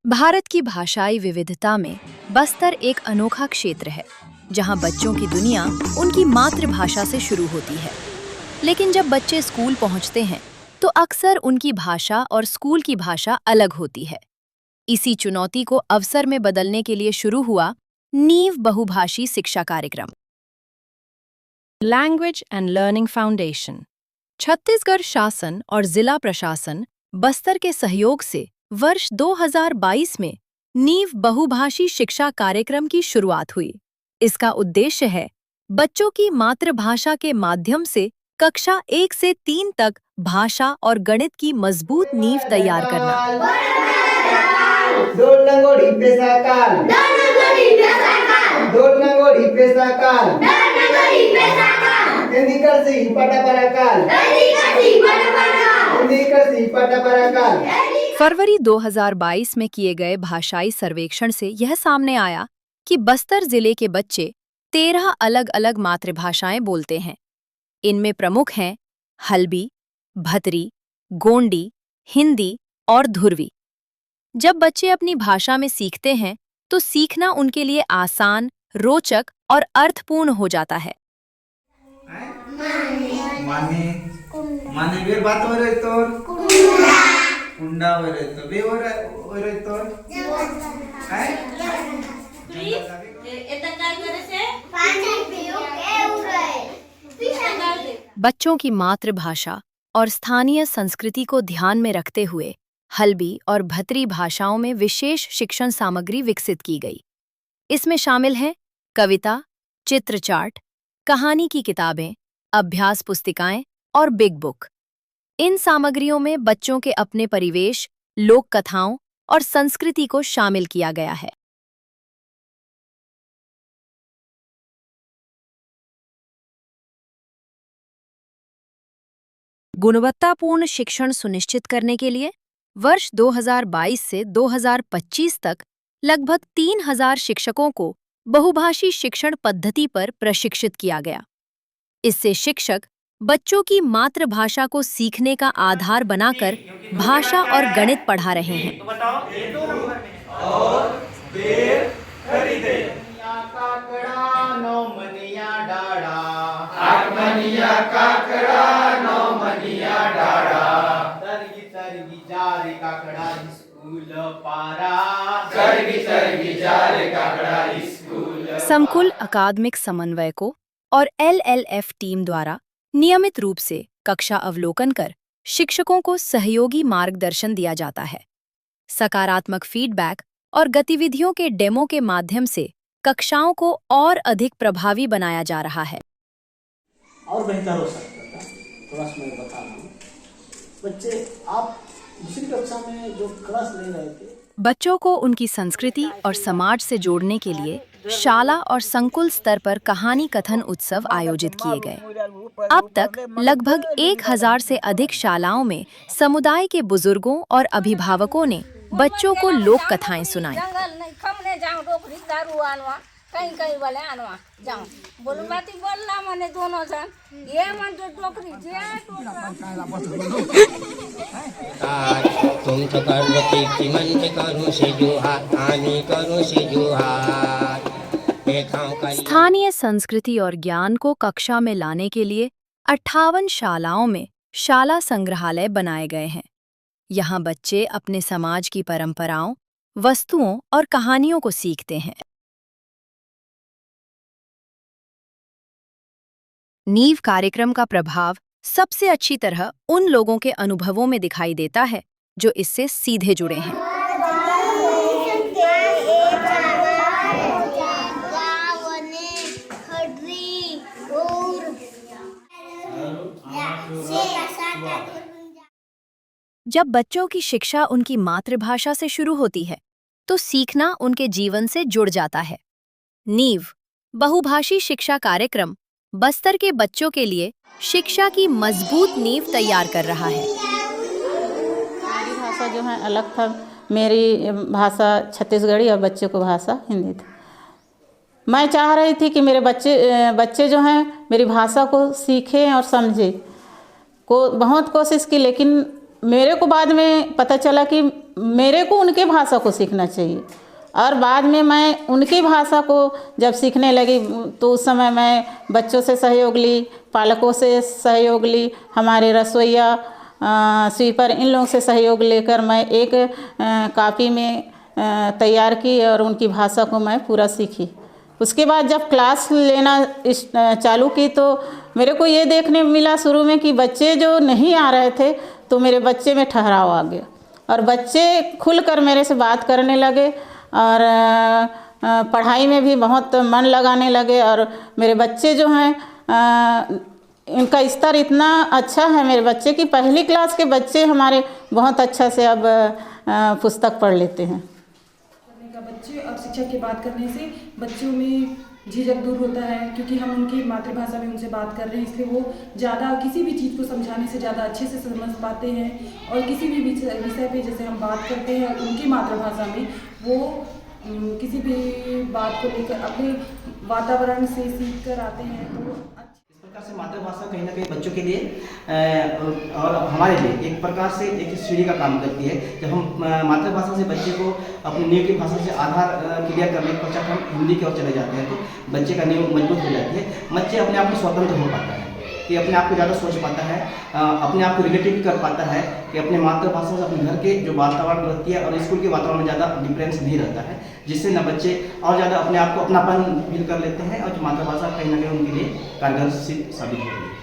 भारत की भाषाई विविधता में बस्तर एक अनोखा क्षेत्र है, जहां बच्चों की दुनिया उनकी मातृभाषा से शुरू होती है। लेकिन जब बच्चे स्कूल पहुंचते हैं, तो अक्सर उनकी भाषा और स्कूल की भाषा अलग होती है। इसी चुनौती को अवसर में बदलने के लिए शुरू हुआ नीव बहुभाषी शिक्षा कार्यक्रम। Language and learning foundation, Chhattisgarh शासन और जिला प्रशासन बस्तर के सहयोग से वर्ष 2022 में नीव बहुभाषी शिक्षा कार्यक्रम की शुरुआत हुई। इसका उद्देश्य है बच्चों की मातृभाषा के माध्यम से कक्षा 1 से 3 तक भाषा और गणित की मजबूत नींव तैयार करना। फरवरी 2022 में किए गए भाषाई सर्वेक्षण से यह सामने आया कि बस्तर जिले के बच्चे 13 अलग-अलग मातृभाषाएं बोलते हैं। इनमें प्रमुख हैं हल्बी, भतरी, गोंडी, हिंदी और धुरवी। जब बच्चे अपनी भाषा में सीखते हैं, तो सीखना उनके लिए आसान, रोचक और अर्थपूर्ण हो जाता है। माने बात हो रही तो कुंडा हो रही तो बे हो रही तो बच्चों की मातृभाषा और स्थानीय संस्कृति को ध्यान में रखते हुए हल्बी और भतरी भाषाओं में विशेष शिक्षण सामग्री विकसित की गई। इसमें शामिल हैं कविता, चित्र चार्ट, कहानी की किताबें, अभ्यास पुस्तिकाएं और बिग बुक। इन सामग्रियों में बच्चों के अपने परिवेश, लोक कथाओं और संस्कृति को शामिल किया गया है। गुणवत्तापूर्ण शिक्षण सुनिश्चित करने के लिए वर्ष 2022 से 2025 तक लगभग 3000 शिक्षकों को बहुभाषी शिक्षण पद्धति पर प्रशिक्षित किया गया। इससे शिक्षक बच्चों की मातृभाषा को सीखने का आधार बनाकर भाषा और गणित पढ़ा रहे हैं। संकुल अकादमिक समन्वयकों और LLF टीम द्वारा नियमित रूप से कक्षा अवलोकन कर शिक्षकों को सहयोगी मार्गदर्शन दिया जाता है। सकारात्मक फीडबैक और गतिविधियों के डेमो के माध्यम से कक्षाओं को और अधिक प्रभावी बनाया जा रहा है। और बेहतर हो सकता था, थोड़ा सा मैं बता रहा हूँ। बच्चे आप दूसरी कक्षा में जो क्लास ले रहे थे, बच्चों को उनकी संस्कृति और समाज से जोड़ने के लिए शाला और संकुल स्तर पर कहानी कथन उत्सव आयोजित किए गए। अब तक लगभग 1000 से अधिक शालाओं में समुदाय के बुजुर्गों और अभिभावकों ने बच्चों को लोक कथाएं सुनाई। स्थानीय संस्कृति और ज्ञान को कक्षा में लाने के लिए 58 शालाओं में शाला संग्रहालय बनाए गए हैं। यहाँ बच्चे अपने समाज की परंपराओं, वस्तुओं और कहानियों को सीखते हैं। नीव कार्यक्रम का प्रभाव सबसे अच्छी तरह उन लोगों के अनुभवों में दिखाई देता है जो इससे सीधे जुड़े हैं। जब बच्चों की शिक्षा उनकी मातृभाषा से शुरू होती है, तो सीखना उनके जीवन से जुड़ जाता है। नीव बहुभाषी शिक्षा कार्यक्रम बस्तर के बच्चों के लिए शिक्षा की मजबूत नींव तैयार कर रहा है। मेरी भाषा जो है अलग था, मेरी भाषा छत्तीसगढ़ी और बच्चे को भाषा हिंदी थी। मैं चाह रही थी कि मेरे बच्चे जो हैं मेरी भाषा को सीखें और समझें। बहुत कोशिश की, लेकिन मेरे को बाद में पता चला कि मेरे को उनके भाषा को सीखना चाहिए। और बाद में मैं उनकी भाषा को जब सीखने लगी तो उस समय मैं बच्चों से सहयोग ली, पालकों से सहयोग ली, हमारे रसोइया स्वीपर इन लोगों से सहयोग लेकर मैं एक कॉपी में तैयार की और उनकी भाषा को मैं पूरा सीखी। उसके बाद जब क्लास लेना चालू की तो मेरे को ये देखने मिला शुरू में कि बच्चे जो नहीं आ रहे थे तो मेरे बच्चे में ठहराव आ गया और बच्चे खुलकर मेरे से बात करने लगे और पढ़ाई में भी बहुत मन लगाने लगे। और मेरे बच्चे जो हैं इनका स्तर इतना अच्छा है मेरे बच्चे की, पहली क्लास के बच्चे हमारे बहुत अच्छा से अब पुस्तक पढ़ लेते हैं। का बच्चे और शिक्षक की बात करने से बच्चों में झिझक दूर होता है, क्योंकि हम उनकी मातृभाषा में उनसे बात कर रहे हैं, इसलिए वो ज़्यादा किसी भी चीज़ को समझाने से ज़्यादा अच्छे से समझ पाते हैं। और किसी भी विषय पे जैसे हम बात करते हैं उनकी मातृभाषा में, वो किसी भी बात को लेकर अपने वातावरण से सीख कर आते हैं। तो इस प्रकार से मातृभाषा कहीं ना कहीं बच्चों के लिए और हमारे लिए एक प्रकार से एक सीढ़ी का काम करती है। जब हम मातृभाषा से बच्चे को अपनी नींव की भाषा से आधार क्लियर करने के पश्चात हम हिंदी की ओर चले जाते हैं तो बच्चे का नींव मजबूत हो जाती है। बच्चे अपने आप में स्वतंत्र हो पाता है कि अपने आप को ज़्यादा सोच पाता है, अपने आप को रिलेटिव कर पाता है कि अपने मातृभाषा से अपने घर के जो वातावरण रहती है और स्कूल के वातावरण में ज़्यादा डिफरेंस नहीं रहता है, जिससे न बच्चे और ज़्यादा अपने आप को अपनापन फील कर लेते हैं और जो मातृभाषा कहीं ना कहीं उनके लिए कारगर साबित हो रही है।